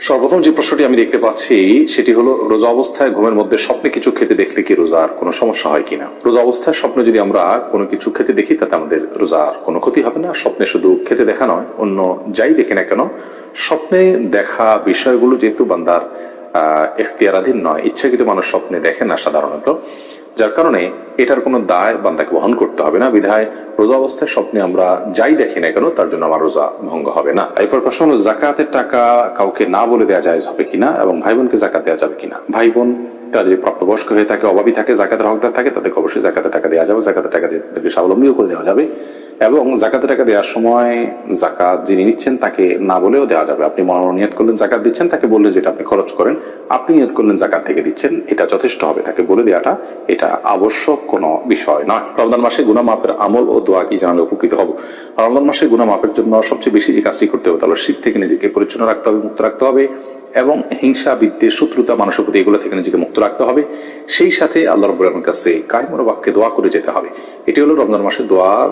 সর্বপ্রথম যে প্রশ্নটি আমি দেখতে পাচ্ছি সেটি হলো, রোজা অবস্থায় ঘুমের মধ্যে স্বপ্নে কিছু খেতে দেখলে কি রোজার কোনো সমস্যা হয় কিনা। রোজা অবস্থায় স্বপ্নে যদি আমরা কোনো কিছু খেতে দেখি তাতে আমাদের রোজার কোনো ক্ষতি হবে না। স্বপ্নে শুধু খেতে দেখা নয়, অন্য যাই দেখি না কেন, স্বপ্নে দেখা বিষয়গুলো যেহেতু বান্দার এখতিয়ারাধীন নয়, ইচ্ছাকৃত মানুষ স্বপ্নে দেখে না সাধারণত, যার কারণে এটার কোনো দায় বান্দাকে বহন করতে হবে না। বিধায় রোজা অবস্থায় স্বপ্নে আমরা যাই দেখি না কেন তার জন্য আমার রোজা ভঙ্গ হবে না। এরপর প্রশ্ন হলো, জাকাতের টাকা কাউকে না বলে দেওয়া জায়েজ হবে কিনা এবং ভাই বোনকে জাকাত দেওয়া যাবে কিনা। ভাই বোন তারা যদি প্রাপ্তবয়স্ক হয়ে থাকে, অভাবী থাকে, জাকাতের হকদার থাকে, তাদেরকে অবশ্যই জাকাতের টাকা দেওয়া যাবে। জাকাতের টাকা দিয়ে তাদেরকে স্বাবলম্বীও করে দেওয়া যাবে এবং জাকাতের টাকা দেওয়ার সময় জাকাত যিনি নিচ্ছেন তাকে না বলেও দেওয়া যাবে। আপনি মনোনিয়ত করলেন জাকাত দিচ্ছেন, তাকে বললেন যেটা আপনি খরচ করেন, আপনি নিয়ত করলেন জাকাত থেকে দিচ্ছেন, এটা যথেষ্ট হবে। তাকে বলে দেওয়াটা এটা আবশ্যক কোনো বিষয় নয়। রমজান মাসে গুনাহ মাপের আমল ও দোয়া কি জানালে উপকৃত হব। রমজান মাসে গুনাহ মাপের জন্য সবচেয়ে বেশি যে কাজটি করতে হবে তাহলে শিরক থেকে নিজেকে পরিচ্ছন্ন রাখতে হবে, মুক্ত রাখতে হবে এবং হিংসা, বিদ্বেষ, শত্রুতা, মানুষের প্রতি এগুলো থেকে নিজেকে মুক্ত রাখতে হবে। সেই সাথে আল্লাহ রাব্বুল আলামিনের কাছে কায়মুর বাক্যে দোয়া করে যেতে হবে। এটি হলো রমজান মাসে দোয়ার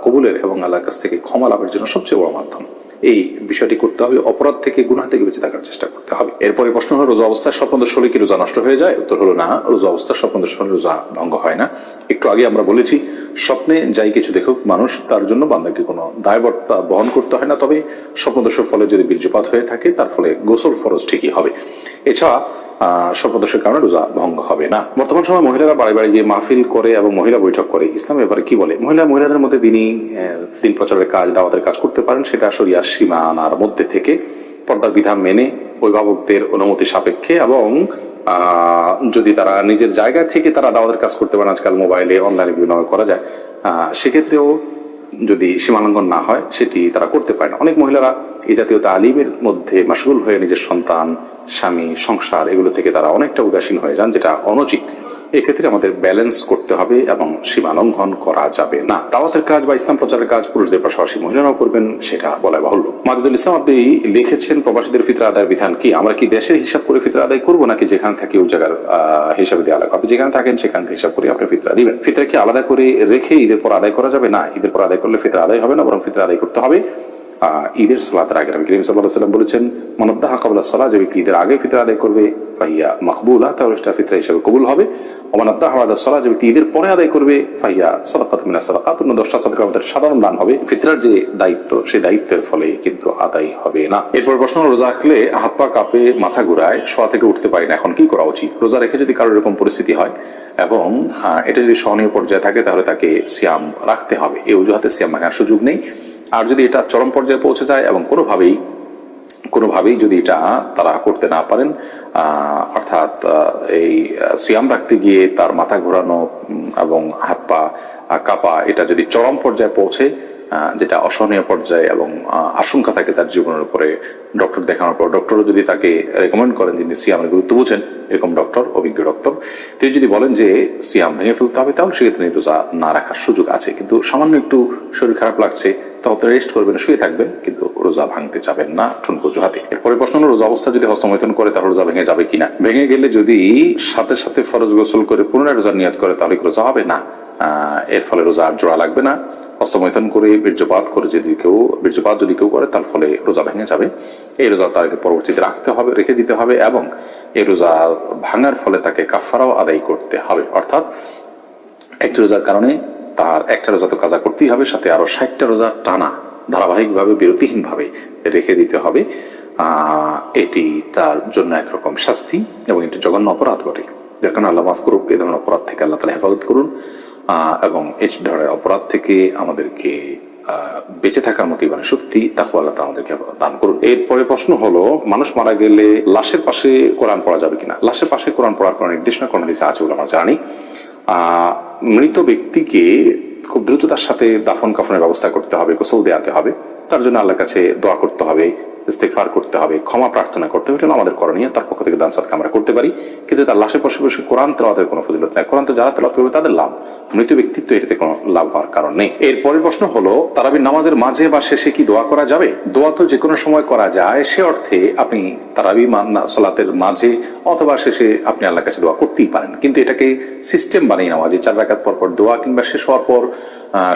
কবুলের এবং আল্লাহর কাছ থেকে ক্ষমা লাভের জন্য সবচেয়ে বড় মাধ্যম। এই বিষয়টি করতে হবে, অপরাধ থেকে, গুনাহ থেকে বেঁচে থাকার চেষ্টা করতে হবে। এরপরে প্রশ্ন হলো, রোজা অবস্থায় স্বপ্নদোষ হলে কি রোজা নষ্ট হয়ে যায়? উত্তর হলো না, রোজা অবস্থায় স্বপ্নদোষ হলে রোজা ভঙ্গ হয় না। একটু আগে আমরা বলেছি, স্বপ্নে যাই কিছু দেখুক মানুষ, তার জন্য বান্দাকে কোনো দায়বদ্ধতা বহন করতে হয় না। তবে স্বপ্নদোষের ফলে যদি বীর্যপাত হয়ে থাকে তার ফলে গোসল ফরজ ঠিকই হবে। এছাড়া স্বপ্নদোষের কারণে রোজা ভঙ্গ হবে না। বর্তমান সময় মহিলারা বাড়ি বাড়ি গিয়ে মাহফিল করে এবং মহিলা বৈঠক করে, ইসলাম ব্যাপারে কি বলে? মহিলাদের মধ্যে দিন প্রচারের কাজ, দাওয়াতের কাজ করতে পারেন, সেটা শরিয়ার সীমানার মধ্যে থেকে পর্দার বিধান মেনে অভিভাবকদের অনুমতি সাপেক্ষে এবং যদি তারা নিজের জায়গা থেকে তারা দাওয়াতের কাজ করতে পারেন, আজকাল মোবাইলে অনলাইনে বিভিন্ন করা যায়, সেক্ষেত্রেও যদি সীমালঙ্ঘন না হয় সেটি তারা করতে পারে না। অনেক মহিলারা এই জাতীয় তালিমের মধ্যে মাশগুল হয়ে নিজের সন্তান, স্বামী, সংসার এগুলো থেকে তারা অনেকটা উদাসীন হয়ে যান, যেটা অনুচিত। এক্ষেত্রে আমাদের ব্যালেন্স করতে হবে এবং সীমা লঙ্ঘন করা যাবে না। দাওয়াতের কাজ বা ইসলাম প্রচারের কাজ পুরুষদের পাশাপাশি মহিলারাও করবেন, সেটা বলা বাহুল্য। মাজিদুল ইসলাম আপনি লিখেছেন, প্রবাসীদের ফিতরা আদায়ের বিধান কি? আমরা কি দেশের হিসাব করে ফিতরা আদায় করবো নাকি যেখানে থাকি ওই জায়গার হিসাবে দেওয়া লাগবে? আপনি যেখানে থাকেন সেখান থেকে হিসাব করে আপনি ফিতরা দিবেন। ফিতরা কি আলাদা করে রেখে ঈদের পর আদায় করা যাবে? না, ঈদের পর আদায় করলে ফিতরা আদায় হবে না, বরং ফিতরা আদায় করতে হবে ঈদের সালাতের আগে। নবী করিম সাল্লাল্লাহু আলাইহি ওয়াসাল্লাম বলেছেন, মান আদাহা ক্বাবলা সালাহ, যে ব্যক্তি ঈদের আগে ফিতরা আদায় করবে ফাহিয়া মাকবুলা, তাহলে সেটা ফিতরা হিসেবে কবুল হবে। ওমান আদাহা বাদা সালাহ, যে ব্যক্তি ঈদের পরে আদায় করবে ফাহিয়া সাদাকাতুম মিনাস সাদাকাত, 10টা সাদাকা আমাদের সাধারণ দান হবে। ফিতরার যে দায়িত্ব, সেই দায়িত্বের ফলে কিন্তু আদায় হবে না। এরপর প্রশ্ন, রোজা রাখলে হাত পা কাঁপে, মাথা ঘুরায়, শোয়া থেকে উঠতে পারি না, এখন কি করা উচিত? রোজা রেখে যদি কারোর এরকম পরিস্থিতি হয় এবং এটা যদি সহনীয় পর্যায়ে থাকে তাহলে তাকে সিয়াম রাখতে হবে। এই অজুহাতে সিয়াম ভাঙার সুযোগ নেই। আর যদি এটা চরম পর্যায়ে পৌঁছে যায় এবং কোনোভাবেই যদি এটা তারা করতে না পারেন, অর্থাৎ এই সিয়াম রাখতে গিয়ে তার মাথা ঘোরানো এবং হাত পা কাঁপা, এটা যদি চরম পর্যায়ে পৌঁছে, যেটা অসহনীয় পর্যায়ে এবং আশঙ্কা থাকে তার জীবনের উপরে, ডক্টর দেখানোর পর ডক্টরও যদি তাকে রেকমেন্ড করেন, যিনি সিয়ামের গুরুত্ব বুঝেন, এরকম ডক্টর, অভিজ্ঞ ডক্টর, তিনি যদি বলেন যে সিয়াম ভেঙে ফেলতে হবে, তাহলে সেক্ষেত্রে রোজা না রাখার সুযোগ আছে। কিন্তু সামান্য একটু শরীর খারাপ লাগছে, তখন রেস্ট করবেন, শুয়ে থাকবেন, কিন্তু রোজা ভাঙতে যাবেন না ঠুনকো অজুহাতে। এরপরে প্রশ্ন হলো, রোজা অবস্থা যদি হস্তমৈথুন করে তাহলে রোজা ভেঙে যাবে কিনা? ভেঙে গেলে যদি সাথে সাথে ফরজ গোসল করে পুনরায় রোজার নিয়ত করে তাহলে কি রোজা হবে? না, এর ফলে রোজা আর জোড়া লাগবে না। হস্তমৈথুন করে বীর্যপাত যদি কেউ করে তার ফলে রোজা ভেঙে যাবে। এই রোজা তাকে পরবর্তীতে রেখে দিতে হবে এবং এই রোজা ভাঙার ফলে তাকে কাফারাও আদায় করতে হবে। অর্থাৎ একটি রোজার কারণে তার একটা রোজা তো কাজা করতেই হবে, সাথে আরো 60টা রোজা টানা ধারাবাহিকভাবে বিরতিহীনভাবে রেখে দিতে হবে। এটি তার জন্য একরকম শাস্তি এবং এটি জঘন্য অপরাধ বটে। যার কারণে আল্লাহ মাফ করুক, এই ধরনের অপরাধ থেকে আল্লাহ তাআলা হেফাজত করুন এবং এই ধরনের অপরাধ থেকে আমাদেরকে বেঁচে থাকার মতো মানে সত্যি তাকওয়া আল্লাহ তাআলা আমাদেরকে দান করুন। এরপরে প্রশ্ন হলো, মানুষ মারা গেলে লাশের পাশে কোরআন পড়া যাবে কিনা? লাশের পাশে কোরআন পড়ার কোনো নির্দেশনা কোন হাদিসে আছে বলে আমরা জানি। মৃত ব্যক্তিকে খুব দ্রুততার সাথে দাফন কাফনের ব্যবস্থা করতে হবে, গোসল দেওয়াতে হবে, তার জন্য আল্লাহর কাছে দোয়া করতে হবে, ইস্তেগফার করতে হবে, ক্ষমা প্রার্থনা করতে হবে, এটা আমাদের করণীয়। তার পক্ষ থেকে দান সাদকা আমরা করতে পারি, কিন্তু তার লাশের পাশে বসে কোরআন তেলাওয়াতের কোনো ফজিলত নাই। কোরআন তো যারা তেলাওয়াত করবে তাদের লাভ, মৃত ব্যক্তিত্ব এটাতে কোনো লাভ হওয়ার কারণ নেই। এরপরের প্রশ্ন হলো, তারাবির নামাজের মাঝে বা শেষে কি দোয়া করা যাবে? দোয়া তো যে কোনো সময় করা যায়, সে অর্থে আপনি তারাবি সালাতের মাঝে অথবা শেষে আপনি আল্লাহর কাছে দোয়া করতেই পারেন, কিন্তু এটাকে সিস্টেম বানিয়ে নেওয়া, যে 4 রাকাত পর পর দোয়া কিংবা শেষ হওয়ার পর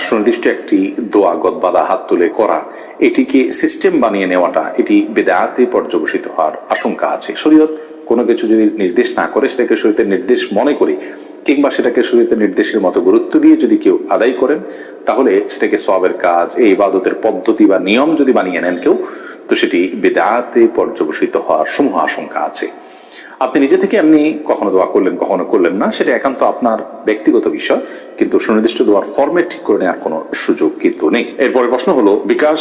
সুনির্দিষ্ট একটি দোয়া গদবাদা হাত তুলে করা, এটিকে সিস্টেম বানিয়ে নেওয়াটা, এটি বেদাতে পর্যবসিত হওয়ার আশঙ্কা আছে। শরীয়ত কোনো কিছু যদি নির্দেশ না করে সেটাকে শরীয়তের নির্দেশ মনে করি, কিংবা সেটাকে শরীয়তের নির্দেশের মতো গুরুত্ব দিয়ে যদি কেউ আদায় করেন, তাহলে সেটাকে সওয়াবের কাজ, এই ইবাদতের পদ্ধতি বা নিয়ম যদি বানিয়ে নেন কেউ, তো সেটি বেদাতে পর্যবসিত হওয়ার সমূহ আশঙ্কা আছে। আপনি নিজে থেকে এমনি কখনো দোয়া করলেন, কখনো করলেন না, সেটা একান্ত আপনার ব্যক্তিগত বিষয়, কিন্তু সুনির্দিষ্ট দোয়ার ফরম্যাট ঠিক করে নেওয়ার কোনো সুযোগ কিন্তু নেই। এরপরে প্রশ্ন হলো, বিকাশ